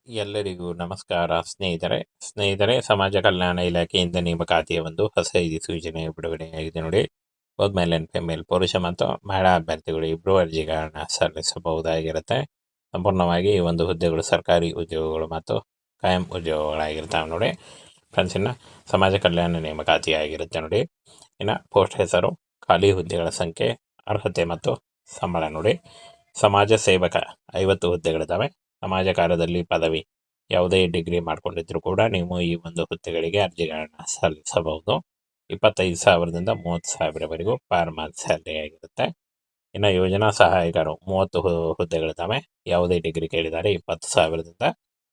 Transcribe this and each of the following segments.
ಎಲ್ಲರಿಗೂ ನಮಸ್ಕಾರ ಸ್ನೇಹಿತರೆ ಸಮಾಜ ಕಲ್ಯಾಣ ಇಲಾಖೆಯಿಂದ ನೇಮಕಾತಿಯ ಒಂದು ಹೊಸ ಸೂಚನೆ ಬಿಡುಗಡೆಯಾಗಿದೆ ನೋಡಿ. ಬೋತ್ ಮೇಲ್ ಅಂಡ್ ಫಿಮೇಲ್ ಪುರುಷ ಮತ್ತು ಮಹಿಳಾ ಅಭ್ಯರ್ಥಿಗಳು ಇಬ್ಬರು ಅರ್ಜಿಗಳನ್ನ ಸಲ್ಲಿಸಬಹುದಾಗಿರುತ್ತೆ. ಸಂಪೂರ್ಣವಾಗಿ ಈ ಒಂದು ಹುದ್ದೆಗಳು ಸರ್ಕಾರಿ ಉದ್ಯೋಗಗಳು ಮತ್ತು ಕಾಯಂ ಉದ್ಯೋಗಗಳಾಗಿರ್ತಾವೆ ನೋಡಿ. ಫ್ರೆಂಡ್ಸ್, ಇನ್ನು ಸಮಾಜ ಕಲ್ಯಾಣ ನೇಮಕಾತಿ ಆಗಿರುತ್ತೆ ನೋಡಿ. ಇನ್ನು ಪೋಸ್ಟ್ ಹೆಸರು, ಖಾಲಿ ಹುದ್ದೆಗಳ ಸಂಖ್ಯೆ, ಅರ್ಹತೆ ಮತ್ತು ಸಂಬಳ ನೋಡಿ. ಸಮಾಜ ಸೇವಕ 50 ಹುದ್ದೆಗಳಿದ್ದಾವೆ. ಸಮಾಜ ಕಾರ್ಯದಲ್ಲಿ ಪದವಿ, ಯಾವುದೇ ಡಿಗ್ರಿ ಮಾಡ್ಕೊಂಡಿದ್ರು ಕೂಡ ನೀವು ಈ ಒಂದು ಹುದ್ದೆಗಳಿಗೆ ಅರ್ಜಿಗಳನ್ನ ಸಲ್ಲಿಸಬಹುದು. 25,000ದಿಂದ 30,000ವರೆಗೂ ಪರ್ ಮಂತ್ ಸ್ಯಾಲರಿ ಆಗಿರುತ್ತೆ. ಇನ್ನು ಯೋಜನಾ ಸಹಾಯಕರು 30 ಹುದ್ದೆಗಳಿದ್ದಾವೆ. ಯಾವುದೇ ಡಿಗ್ರಿ ಕೇಳಿದ್ದಾರೆ 20,000ದಿಂದ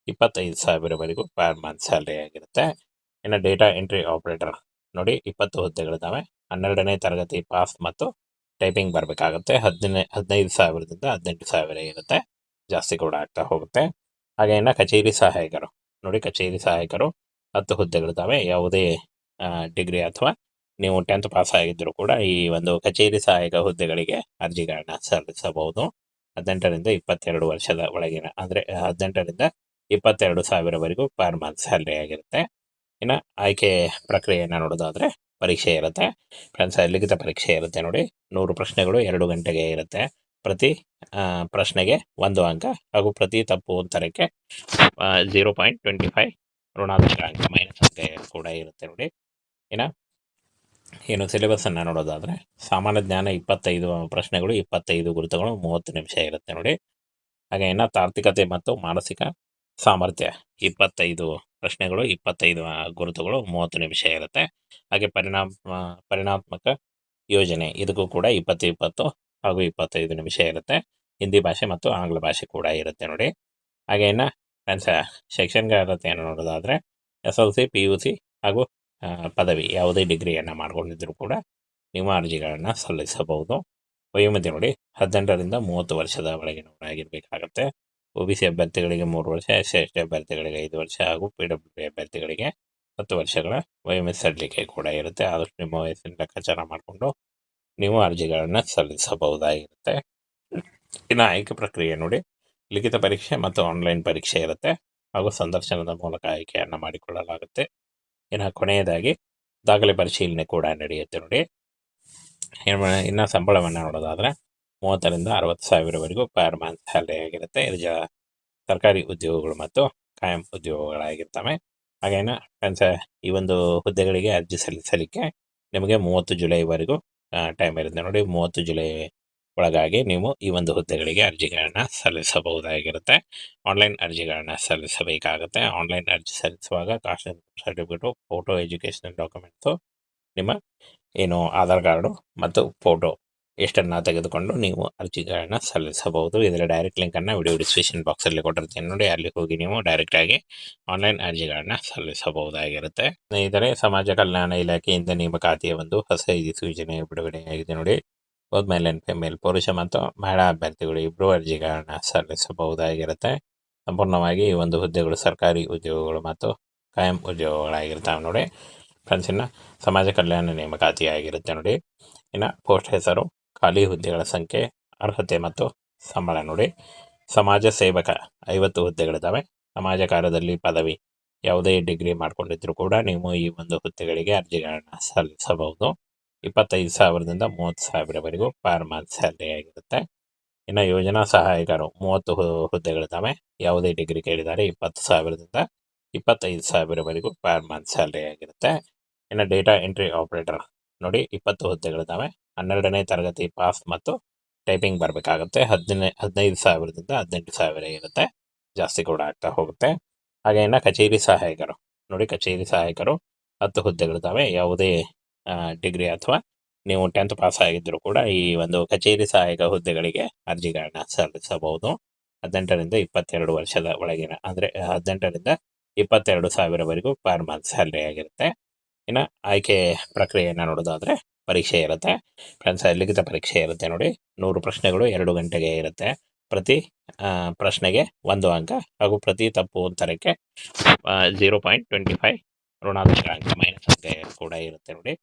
25,000ವರೆಗೂ ಪರ್ ಮಂತ್ ಸ್ಯಾಲರಿ ಆಗಿರುತ್ತೆ. ಇನ್ನು ಡೇಟಾ ಎಂಟ್ರಿ ಆಪರೇಟರ್ ನೋಡಿ, 20 ಹುದ್ದೆಗಳಿದ್ದಾವೆ. 12ನೇ ತರಗತಿ ಪಾಸ್ ಮತ್ತು ಟೈಪಿಂಗ್ ಬರಬೇಕಾಗುತ್ತೆ. 15,000ದಿಂದ 18,000 ಇರುತ್ತೆ, ಜಾಸ್ತಿ ಕೂಡ ಆಗ್ತಾ ಹೋಗುತ್ತೆ. ಹಾಗೆ ಇನ್ನು ಕಚೇರಿ ಸಹಾಯಕರು ನೋಡಿ, ಕಚೇರಿ ಸಹಾಯಕರು 10 ಹುದ್ದೆಗಳಿದ್ದಾವೆ. ಯಾವುದೇ ಡಿಗ್ರಿ ಅಥವಾ ನೀವು 10th ಪಾಸ್ ಆಗಿದ್ದರೂ ಕೂಡ ಈ ಒಂದು ಕಚೇರಿ ಸಹಾಯಕ ಹುದ್ದೆಗಳಿಗೆ ಅರ್ಜಿಗಳನ್ನ ಸಲ್ಲಿಸಬಹುದು. 18ರಿಂದ 22 ವರ್ಷದ ಒಳಗಿನ, ಅಂದರೆ 18ರಿಂದ 22,000ವರೆಗೂ ಪರ್ ಮಂತ್ ಸ್ಯಾಲರಿ ಆಗಿರುತ್ತೆ. ಇನ್ನು ಆಯ್ಕೆ ಪ್ರಕ್ರಿಯೆಯನ್ನು ನೋಡೋದಾದರೆ ಪರೀಕ್ಷೆ ಇರುತ್ತೆ. ಫ್ರೆಂಡ್ಸ್, ಲಿಖಿತ ಪರೀಕ್ಷೆ ಇರುತ್ತೆ ನೋಡಿ. 100 ಪ್ರಶ್ನೆಗಳು 2 ಗಂಟೆಗೆ ಇರುತ್ತೆ. ಪ್ರತಿ ಪ್ರಶ್ನೆಗೆ 1 ಅಂಕ ಹಾಗೂ ಪ್ರತಿ ತಪ್ಪು ಉತ್ತರಕ್ಕೆ 0.25 ಋಣಾತ್ಮಕ ಅಂಕ ಮೈನಸ್ ಅಂಕ ಕೂಡ ಇರುತ್ತೆ ನೋಡಿ. ಏನು ಸಿಲೆಬಸ್ಸನ್ನು ನೋಡೋದಾದರೆ ಸಾಮಾನ್ಯ ಜ್ಞಾನ 25 ಪ್ರಶ್ನೆಗಳು, 25 ಗುರುತುಗಳು, 30 ನಿಮಿಷ ಇರುತ್ತೆ ನೋಡಿ. ಹಾಗೆ ಇನ್ನು ತಾರ್ಕಿಕತೆ ಮತ್ತು ಮಾನಸಿಕ ಸಾಮರ್ಥ್ಯ 25 ಪ್ರಶ್ನೆಗಳು, 25 ಗುರುತುಗಳು, 30 ನಿಮಿಷ ಇರುತ್ತೆ. ಹಾಗೆ ಪರಿಣಾತ್ಮಕ ಯೋಜನೆ, ಇದಕ್ಕೂ ಕೂಡ 20 ಹಾಗೂ 25 ನಿಮಿಷ ಇರುತ್ತೆ. ಹಿಂದಿ ಭಾಷೆ ಮತ್ತು ಆಂಗ್ಲ ಭಾಷೆ ಕೂಡ ಇರುತ್ತೆ ನೋಡಿ. ಹಾಗೆ ಇನ್ನು ಶೈಕ್ಷಣಿಕ ಅರ್ಹತೆಯನ್ನು ನೋಡೋದಾದರೆ SLC, PUC ಹಾಗೂ ಪದವಿ, ಯಾವುದೇ ಡಿಗ್ರಿಯನ್ನು ಮಾಡ್ಕೊಂಡಿದ್ದರೂ ಕೂಡ ನೀವು ಅರ್ಜಿಗಳನ್ನು ಸಲ್ಲಿಸಬಹುದು. ವಯೋಮಿತಿ ನೋಡಿ, 18ರಿಂದ 30 ವರ್ಷದ ಒಳಗಿನವರಾಗಿರಬೇಕಾಗುತ್ತೆ. OBC ಅಭ್ಯರ್ಥಿಗಳಿಗೆ 3 ವರ್ಷ, SC/ST ಅಭ್ಯರ್ಥಿಗಳಿಗೆ 5 ವರ್ಷ ಹಾಗೂ PWD ಅಭ್ಯರ್ಥಿಗಳಿಗೆ 10 ವರ್ಷಗಳ ವಯೋಮಿತಿ ಸಡಿಲಿಕೆ ಕೂಡ ಇರುತ್ತೆ. ಆದಷ್ಟು ನಿಮ್ಮ ವಯಸ್ಸಿನ ಲೆಕ್ಕಾಚಾರ ಮಾಡಿಕೊಂಡು ನೀವು ಅರ್ಜಿಗಳನ್ನು ಸಲ್ಲಿಸಬಹುದಾಗಿರುತ್ತೆ. ಇನ್ನು ಆಯ್ಕೆ ಪ್ರಕ್ರಿಯೆ ನೋಡಿ, ಲಿಖಿತ ಪರೀಕ್ಷೆ ಮತ್ತು ಆನ್ಲೈನ್ ಪರೀಕ್ಷೆ ಇರುತ್ತೆ ಹಾಗೂ ಸಂದರ್ಶನದ ಮೂಲಕ ಆಯ್ಕೆಯನ್ನು ಮಾಡಿಕೊಳ್ಳಲಾಗುತ್ತೆ. ಇನ್ನು ಕೊನೆಯದಾಗಿ ದಾಖಲೆ ಪರಿಶೀಲನೆ ಕೂಡ ನಡೆಯುತ್ತೆ ನೋಡಿ. ಇನ್ನು ಸಂಬಳವನ್ನು ನೋಡೋದಾದರೆ 30ರಿಂದ 60,000ವರೆಗೂ ಪರ್ ಮಂತ್ ಸ್ಯಾಲರಿ ಆಗಿರುತ್ತೆ. ಇದು ಸರ್ಕಾರಿ ಉದ್ಯೋಗಗಳು ಮತ್ತು ಕಾಯಂ ಉದ್ಯೋಗಗಳಾಗಿರ್ತವೆ. ಹಾಗೇನ ಈ ಒಂದು ಹುದ್ದೆಗಳಿಗೆ ಅರ್ಜಿ ಸಲ್ಲಿಸಲಿಕ್ಕೆ ನಿಮಗೆ 30 ಜುಲೈವರೆಗೂ ಟೈಮ್ ಇರುತ್ತೆ ನೋಡಿ. 30 ಜುಲೈ ಒಳಗಾಗಿ ನೀವು ಈ ಒಂದು ಹುದ್ದೆಗಳಿಗೆ ಅರ್ಜಿಗಳನ್ನ ಸಲ್ಲಿಸಬಹುದಾಗಿರುತ್ತೆ. ಆನ್ಲೈನ್ ಅರ್ಜಿಗಳನ್ನ ಸಲ್ಲಿಸಬೇಕಾಗುತ್ತೆ. ಆನ್ಲೈನ್ ಅರ್ಜಿ ಸಲ್ಲಿಸುವಾಗ cost certificate, photo, educational documents, ನಿಮ್ಮ ಏನು ಆಧಾರ್ ಕಾರ್ಡು ಮತ್ತು ಫೋಟೋ ಎಷ್ಟನ್ನು ತೆಗೆದುಕೊಂಡು ನೀವು ಅರ್ಜಿಗಳನ್ನ ಸಲ್ಲಿಸಬಹುದು. ಇದರ ಡೈರೆಕ್ಟ್ ಲಿಂಕನ್ನು ವಿಡಿಯೋ ಡಿಸ್ಕ್ರಿಪ್ಷನ್ ಬಾಕ್ಸಲ್ಲಿ ಕೊಟ್ಟಿರ್ತೀನಿ ನೋಡಿ, ಅಲ್ಲಿ ಹೋಗಿ ನೀವು ಡೈರೆಕ್ಟಾಗಿ ಆನ್ಲೈನ್ ಅರ್ಜಿಗಳನ್ನ ಸಲ್ಲಿಸಬಹುದಾಗಿರುತ್ತೆ. ಸ್ನೇಹಿತರೆ, ಸಮಾಜ ಕಲ್ಯಾಣ ಇಲಾಖೆಯಿಂದ ನೇಮಕಾತಿಯ ಒಂದು ಹೊಸ ಸೂಚನೆ ಬಿಡುಗಡೆಯಾಗಿದೆ ನೋಡಿ. ಬೋತ್ ಮೇಲ್ ಅಂಡ್ ಫಿಮೇಲ್ ಪುರುಷ ಮತ್ತು ಮಹಿಳಾ ಅಭ್ಯರ್ಥಿಗಳು ಇಬ್ಬರು ಅರ್ಜಿಗಳನ್ನ ಸಲ್ಲಿಸಬಹುದಾಗಿರುತ್ತೆ. ಸಂಪೂರ್ಣವಾಗಿ ಈ ಒಂದು ಹುದ್ದೆಗಳು ಸರ್ಕಾರಿ ಉದ್ಯೋಗಗಳು ಮತ್ತು ಕಾಯಂ ಉದ್ಯೋಗಗಳಾಗಿರ್ತಾವೆ ನೋಡಿ. ಫ್ರೆಂಡ್ಸ್, ಇನ್ನು ಸಮಾಜ ಕಲ್ಯಾಣ ನೇಮಕಾತಿ ಆಗಿರುತ್ತೆ ನೋಡಿ. ಇನ್ನು ಪೋಸ್ಟ್ ಹೆಸರು, ಖಾಲಿ ಹುದ್ದೆಗಳ ಸಂಖ್ಯೆ, ಅರ್ಹತೆ ಮತ್ತು ಸಂಬಳ ನೋಡಿ. ಸಮಾಜ ಸೇವಕ 50 ಹುದ್ದೆಗಳಿದ್ದಾವೆ. ಸಮಾಜ ಕಾರ್ಯದಲ್ಲಿ ಪದವಿ, ಯಾವುದೇ ಡಿಗ್ರಿ ಮಾಡ್ಕೊಂಡಿದ್ರು ಕೂಡ ನೀವು ಈ ಒಂದು ಹುದ್ದೆಗಳಿಗೆ ಅರ್ಜಿಗಳನ್ನ ಸಲ್ಲಿಸಬಹುದು. 25,000ದಿಂದ 30,000ವರೆಗೂ ಪರ್ ಮಂತ್ ಸ್ಯಾಲರಿ ಆಗಿರುತ್ತೆ. ಇನ್ನು ಯೋಜನಾ ಸಹಾಯಕರು 30 ಹುದ್ದೆಗಳಿದ್ದಾವೆ. ಯಾವುದೇ ಡಿಗ್ರಿ ಕೇಳಿದ್ದಾರೆ 20,000ದಿಂದ 25,000ವರೆಗೂ ಪರ್ ಮಂತ್ ಸ್ಯಾಲರಿ ಆಗಿರುತ್ತೆ. ಇನ್ನು ಡೇಟಾ ಎಂಟ್ರಿ ಆಪರೇಟರ್ ನೋಡಿ, 20 ಹುದ್ದೆಗಳಿದ್ದಾವೆ. 12ನೇ ತರಗತಿ ಪಾಸ್ ಮತ್ತು ಟೈಪಿಂಗ್ ಬರಬೇಕಾಗುತ್ತೆ. 15,000ದಿಂದ 18,000 ಇರುತ್ತೆ, ಜಾಸ್ತಿ ಕೂಡ ಆಗ್ತಾ ಹೋಗುತ್ತೆ. ಹಾಗೆ ಇನ್ನು ಕಚೇರಿ ಸಹಾಯಕರು ನೋಡಿ, ಕಚೇರಿ ಸಹಾಯಕರು 10 ಹುದ್ದೆಗಳಿದ್ದಾವೆ. ಯಾವುದೇ ಡಿಗ್ರಿ ಅಥವಾ ನೀವು 10th ಪಾಸ್ ಆಗಿದ್ದರೂ ಕೂಡ ಈ ಒಂದು ಕಚೇರಿ ಸಹಾಯಕ ಹುದ್ದೆಗಳಿಗೆ ಅರ್ಜಿಗಳನ್ನ ಸಲ್ಲಿಸಬಹುದು. 18ರಿಂದ 22 ವರ್ಷದ ಒಳಗಿನ, ಅಂದರೆ 18ರಿಂದ 22,000ವರೆಗೂ ಪರ್ ಮಂತ್ ಸ್ಯಾಲರಿ ಆಗಿರುತ್ತೆ. ಇನ್ನು ಆಯ್ಕೆ ಪ್ರಕ್ರಿಯೆಯನ್ನು ನೋಡೋದಾದರೆ ಪರೀಕ್ಷೆ ಇರುತ್ತೆ. ಫ್ರೆಂಡ್ಸ್, ಲಿಖಿತ ಪರೀಕ್ಷೆ ಇರುತ್ತೆ ನೋಡಿ. 100 ಪ್ರಶ್ನೆಗಳು 2 ಗಂಟೆಗೆ ಇರುತ್ತೆ. ಪ್ರತಿ ಪ್ರಶ್ನೆಗೆ 1 ಅಂಕ ಹಾಗೂ ಪ್ರತಿ ತಪ್ಪು ಉತ್ತರಕ್ಕೆ 0.25 ಋಣಾತ್ಮಕ ಅಂಕ ಮೈನಸ್ ಅಂಕ ಕೂಡ ಇರುತ್ತೆ ನೋಡಿ.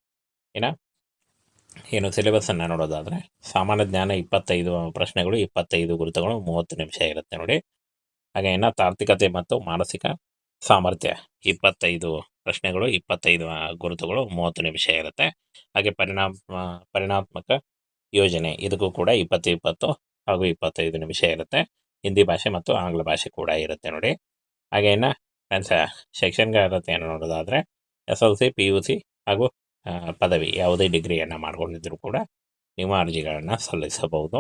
ಏನು ಸಿಲೆಬಸ್ಸನ್ನು ನೋಡೋದಾದರೆ ಸಾಮಾನ್ಯ ಜ್ಞಾನ 25 ಪ್ರಶ್ನೆಗಳು, 25 ಗುರುತುಗಳು, 30 ನಿಮಿಷ ಇರುತ್ತೆ ನೋಡಿ. ಹಾಗೆ ಇನ್ನು ತಾರ್ಕಿಕತೆ ಮತ್ತು ಮಾನಸಿಕ ಸಾಮರ್ಥ್ಯ 25 ಪ್ರಶ್ನೆಗಳು, 25 ಗುರುತುಗಳು, 30 ನಿಮಿಷ ಇರುತ್ತೆ. ಹಾಗೆ ಪರಿಣಾತ್ಮಕ ಯೋಜನೆ ಇದಕ್ಕೂ ಕೂಡ 20 ಹಾಗೂ 25 ನಿಮಿಷ ಇರುತ್ತೆ. ಹಿಂದಿ ಭಾಷೆ ಮತ್ತು ಆಂಗ್ಲ ಭಾಷೆ ಕೂಡ ಇರುತ್ತೆ ನೋಡಿ. ಹಾಗೆ ಇನ್ನು ಶೈಕ್ಷಣಿಕ ಅರ್ಹತೆಯನ್ನು ನೋಡೋದಾದರೆ SLC, PUC ಹಾಗೂ ಪದವಿ ಯಾವುದೇ ಡಿಗ್ರಿಯನ್ನು ಮಾಡ್ಕೊಂಡಿದ್ದರೂ ಕೂಡ ನೀವು ಅರ್ಜಿಗಳನ್ನು ಸಲ್ಲಿಸಬಹುದು.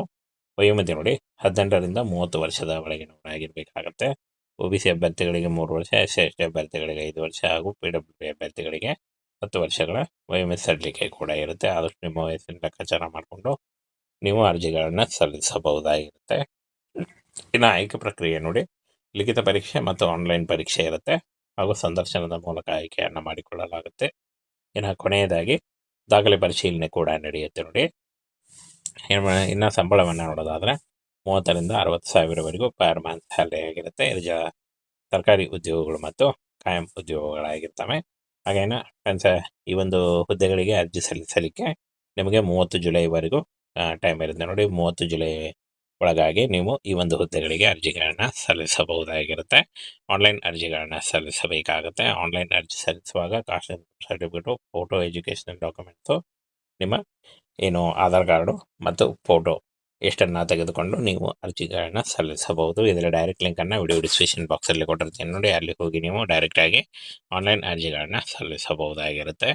ವಯೋಮಿತಿ ನೋಡಿ 18ರಿಂದ 30 ವರ್ಷದ ಒಳಗಿನವರಾಗಿರಬೇಕಾಗತ್ತೆ. OBC ಅಭ್ಯರ್ಥಿಗಳಿಗೆ 3 ವರ್ಷ, SC ಅಭ್ಯರ್ಥಿಗಳಿಗೆ 5 ವರ್ಷ ಹಾಗೂ PWD ಅಭ್ಯರ್ಥಿಗಳಿಗೆ 10 ವರ್ಷಗಳ ವಯೋಮಿತಿ ಸಡಿಲಿಕೆ ಕೂಡ ಇರುತ್ತೆ. ಆದಷ್ಟು ನಿಮ್ಮ ವಯಸ್ಸಿನ ಲೆಕ್ಕಾಚಾರ ಮಾಡಿಕೊಂಡು ನೀವು ಅರ್ಜಿಗಳನ್ನು ಸಲ್ಲಿಸಬಹುದಾಗಿರುತ್ತೆ. ಇನ್ನು ಆಯ್ಕೆ ಪ್ರಕ್ರಿಯೆ ನೋಡಿ, ಲಿಖಿತ ಪರೀಕ್ಷೆ ಮತ್ತು ಆನ್ಲೈನ್ ಪರೀಕ್ಷೆ ಇರುತ್ತೆ ಹಾಗೂ ಸಂದರ್ಶನದ ಮೂಲಕ ಆಯ್ಕೆಯನ್ನು ಮಾಡಿಕೊಳ್ಳಲಾಗುತ್ತೆ. ಇನ್ನು ಕೊನೆಯದಾಗಿ ದಾಖಲೆ ಪರಿಶೀಲನೆ ಕೂಡ ನಡೆಯುತ್ತೆ ನೋಡಿ. ಇನ್ನು ಸಂಬಳವನ್ನು ನೋಡೋದಾದರೆ 30ರಿಂದ 60 ಸಾವಿರವರೆಗೂ ಪರ್ ಮಂತ್ ಸ್ಯಾಲರಿ ಆಗಿರುತ್ತೆ. ಇದು ಸರ್ಕಾರಿ ಉದ್ಯೋಗಗಳು ಮತ್ತು ಕಾಯಂ ಉದ್ಯೋಗಗಳಾಗಿರ್ತವೆ. ಹಾಗೇನ ಈ ಒಂದು ಹುದ್ದೆಗಳಿಗೆ ಅರ್ಜಿ ಸಲ್ಲಿಸಲಿಕ್ಕೆ ನಿಮಗೆ 30 ಜುಲೈವರೆಗೂ ಟೈಮ್ ಇರುತ್ತೆ ನೋಡಿ. 30 ಜುಲೈ ಒಳಗಾಗಿ ನೀವು ಈ ಒಂದು ಹುದ್ದೆಗಳಿಗೆ ಅರ್ಜಿಗಳನ್ನು ಸಲ್ಲಿಸಬಹುದಾಗಿರುತ್ತೆ. ಆನ್ಲೈನ್ ಅರ್ಜಿಗಳನ್ನು ಸಲ್ಲಿಸಬೇಕಾಗುತ್ತೆ. ಆನ್ಲೈನ್ ಅರ್ಜಿ ಸಲ್ಲಿಸುವಾಗ cost certificate, photo, educational documents, ನಿಮ್ಮ ಏನು ಆಧಾರ್ ಕಾರ್ಡು ಮತ್ತು ಫೋಟೋ ಎಷ್ಟನ್ನು ತೆಗೆದುಕೊಂಡು ನೀವು ಅರ್ಜಿಗಳನ್ನು ಸಲ್ಲಿಸಬಹುದು. ಇದರ ಡೈರೆಕ್ಟ್ ಲಿಂಕನ್ನು ವಿಡಿಯೋ ಡಿಸ್ಕ್ರಿಪ್ಷನ್ ಬಾಕ್ಸಲ್ಲಿ ಕೊಟ್ಟಿರ್ತೀನಿ ನೋಡಿ. ಅಲ್ಲಿ ಹೋಗಿ ನೀವು ಡೈರೆಕ್ಟಾಗಿ ಆನ್ಲೈನ್ ಅರ್ಜಿಗಳನ್ನು ಸಲ್ಲಿಸಬಹುದಾಗಿರುತ್ತೆ.